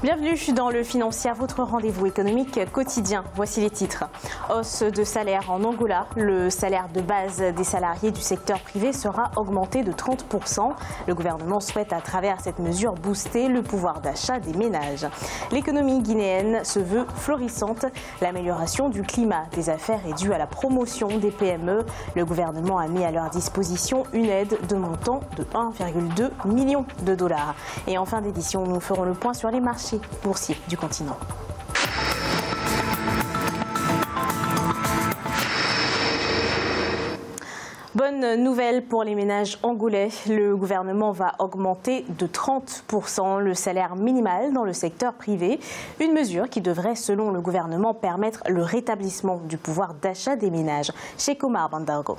Bienvenue dans le Financière, votre rendez-vous économique quotidien. Voici les titres. Hausse de salaire en Angola. Le salaire de base des salariés du secteur privé sera augmenté de 30%. Le gouvernement souhaite à travers cette mesure booster le pouvoir d'achat des ménages. L'économie guinéenne se veut florissante. L'amélioration du climat des affaires est due à la promotion des PME. Le gouvernement a mis à leur disposition une aide de montant de 1,2 million de dollars. Et en fin d'édition, nous ferons le point sur les marchés boursiers du continent. Bonne nouvelle pour les ménages angolais. Le gouvernement va augmenter de 30% le salaire minimal dans le secteur privé. Une mesure qui devrait, selon le gouvernement, permettre le rétablissement du pouvoir d'achat des ménages. Chez Komar Bandargo.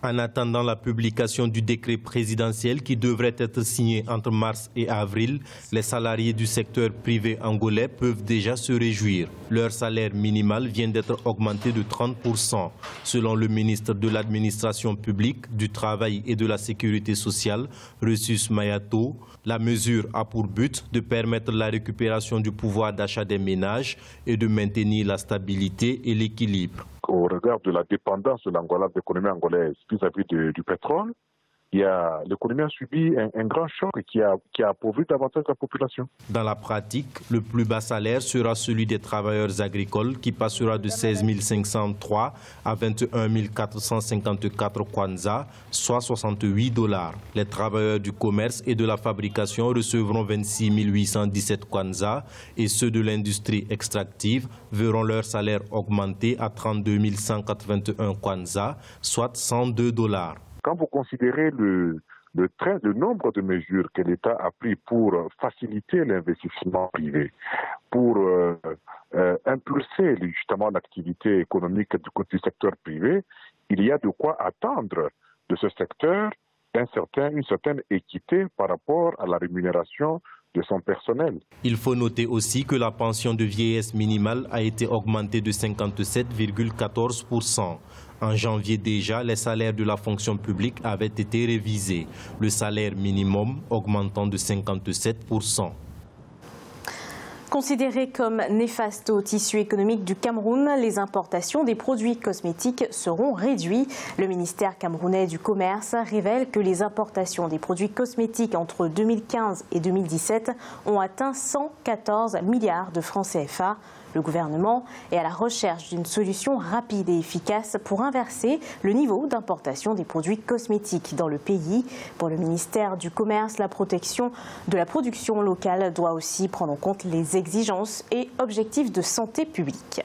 En attendant la publication du décret présidentiel qui devrait être signé entre mars et avril, les salariés du secteur privé angolais peuvent déjà se réjouir. Leur salaire minimal vient d'être augmenté de 30%. Selon le ministre de l'Administration publique, du Travail et de la Sécurité sociale, Russus Mayato, la mesure a pour but de permettre la récupération du pouvoir d'achat des ménages et de maintenir la stabilité et l'équilibre. Au regard de la dépendance de l'Angola, de l'économie angolaise vis-à-vis du pétrole, l'économie a subi un grand choc qui a appauvri davantage la population. Dans la pratique, le plus bas salaire sera celui des travailleurs agricoles qui passera de 16 503 à 21 454 kwanza, soit 68 $. Les travailleurs du commerce et de la fabrication recevront 26 817 kwanza et ceux de l'industrie extractive verront leur salaire augmenter à 32 181 kwanza, soit 102 $. Quand vous considérez le nombre de mesures que l'État a pris pour faciliter l'investissement privé, pour impulser justement l'activité économique du secteur privé, il y a de quoi attendre de ce secteur une certaine équité par rapport à la rémunération de son personnel. Il faut noter aussi que la pension de vieillesse minimale a été augmentée de 57,14%. En janvier déjà, les salaires de la fonction publique avaient été révisés, le salaire minimum augmentant de 57%. Considérées comme néfastes au tissu économique du Cameroun, les importations des produits cosmétiques seront réduites. Le ministère camerounais du Commerce révèle que les importations des produits cosmétiques entre 2015 et 2017 ont atteint 114 milliards de francs CFA. Le gouvernement est à la recherche d'une solution rapide et efficace pour inverser le niveau d'importation des produits cosmétiques dans le pays. Pour le ministère du Commerce, la protection de la production locale doit aussi prendre en compte les exigences et objectifs de santé publique.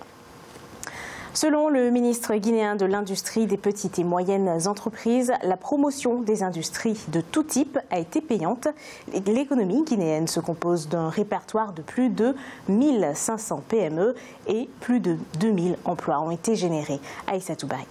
Selon le ministre guinéen de l'Industrie, des petites et moyennes entreprises, la promotion des industries de tout type a été payante. L'économie guinéenne se compose d'un répertoire de plus de 1500 PME et plus de 2000 emplois ont été générés. Aïssatou Baye.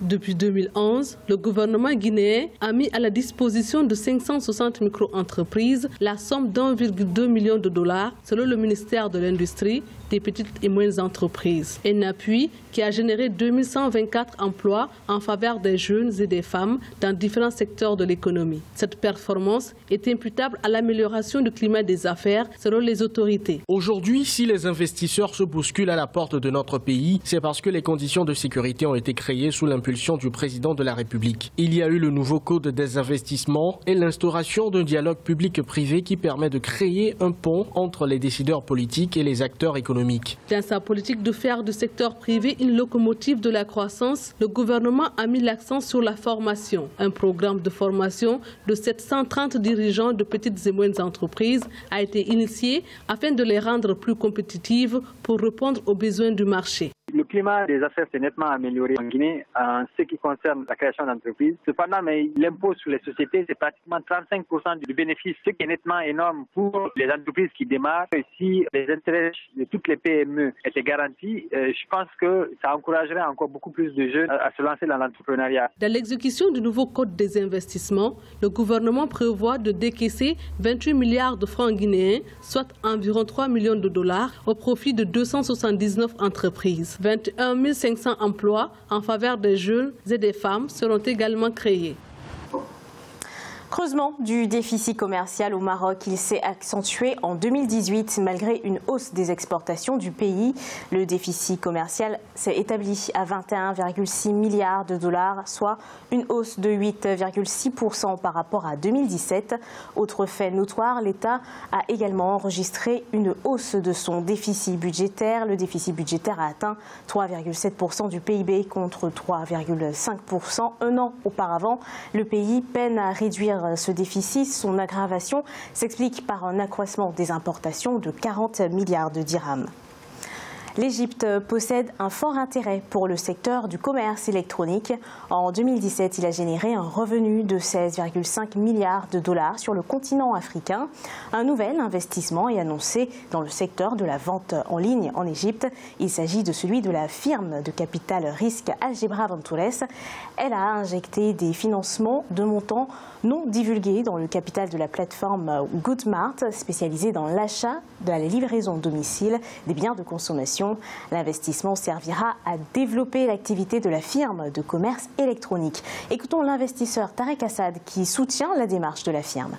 Depuis 2011, le gouvernement guinéen a mis à la disposition de 560 micro-entreprises la somme d'1,2 million de dollars, selon le ministère de l'Industrie, des petites et moyennes entreprises. Un appui qui a généré 2124 emplois en faveur des jeunes et des femmes dans différents secteurs de l'économie. Cette performance est imputable à l'amélioration du climat des affaires, selon les autorités. Aujourd'hui, si les investisseurs se bousculent à la porte de notre pays, c'est parce que les conditions de sécurité ont été créées sous l'impulsion du président de la République. Il y a eu le nouveau code des investissements et l'instauration d'un dialogue public-privé qui permet de créer un pont entre les décideurs politiques et les acteurs économiques. Dans sa politique de faire du secteur privé une locomotive de la croissance, le gouvernement a mis l'accent sur la formation. Un programme de formation de 730 dirigeants de petites et moyennes entreprises a été initié afin de les rendre plus compétitives pour répondre aux besoins du marché. Le climat des affaires s'est nettement amélioré en Guinée en ce qui concerne la création d'entreprises. Cependant, l'impôt sur les sociétés, c'est pratiquement 35% du bénéfice, ce qui est nettement énorme pour les entreprises qui démarrent. Si les intérêts de toutes les PME étaient garantis, je pense que ça encouragerait encore beaucoup plus de jeunes à se lancer dans l'entrepreneuriat. Dans l'exécution du nouveau code des investissements, le gouvernement prévoit de décaisser 28 milliards de francs guinéens, soit environ 3 millions de dollars, au profit de 279 entreprises. 21 500 emplois en faveur des jeunes et des femmes seront également créés. Creusement du déficit commercial au Maroc, il s'est accentué en 2018 malgré une hausse des exportations du pays. Le déficit commercial s'est établi à 21,6 milliards de dollars, soit une hausse de 8,6% par rapport à 2017. Autre fait notoire, l'État a également enregistré une hausse de son déficit budgétaire. Le déficit budgétaire a atteint 3,7% du PIB contre 3,5% un an auparavant. Le pays peine à réduire ce déficit. Son aggravation s'explique par un accroissement des importations de 40 milliards de dirhams. L'Égypte possède un fort intérêt pour le secteur du commerce électronique. En 2017, il a généré un revenu de 16,5 milliards de dollars sur le continent africain. Un nouvel investissement est annoncé dans le secteur de la vente en ligne en Égypte. Il s'agit de celui de la firme de capital risque Algebra Ventures. Elle a injecté des financements de montants non divulgués dans le capital de la plateforme Goodmart, spécialisée dans l'achat, de la livraison domicile des biens de consommation. L'investissement servira à développer l'activité de la firme de commerce électronique. Écoutons l'investisseur Tarek Assad qui soutient la démarche de la firme.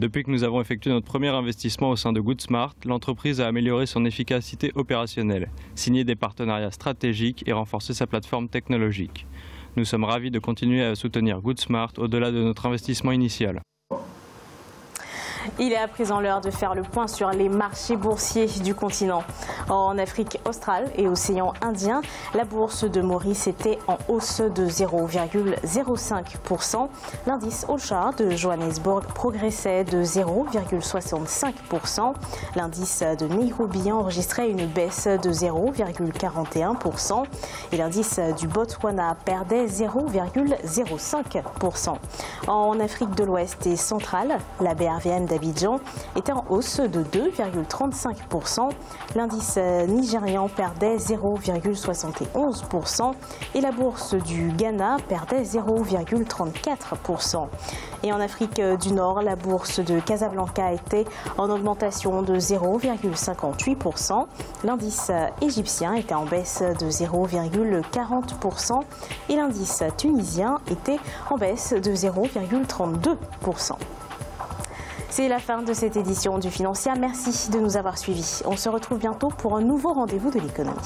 Depuis que nous avons effectué notre premier investissement au sein de Goodsmart, l'entreprise a amélioré son efficacité opérationnelle, signé des partenariats stratégiques et renforcé sa plateforme technologique. Nous sommes ravis de continuer à soutenir Goodsmart au-delà de notre investissement initial. Il est à présent l'heure de faire le point sur les marchés boursiers du continent. En Afrique australe et océan Indien, la bourse de Maurice était en hausse de 0,05%. L'indice All-Share de Johannesburg progressait de 0,65%. L'indice de Nairobi enregistrait une baisse de 0,41%. Et l'indice du Botswana perdait 0,05%. En Afrique de l'Ouest et centrale, la BRVM d'Abidjan était en hausse de 2,35%. L'indice nigérian perdait 0,71% et la bourse du Ghana perdait 0,34%. Et en Afrique du Nord, la bourse de Casablanca était en augmentation de 0,58%. L'indice égyptien était en baisse de 0,40% et l'indice tunisien était en baisse de 0,32%. C'est la fin de cette édition du Financial. Merci de nous avoir suivis. On se retrouve bientôt pour un nouveau rendez-vous de l'économie.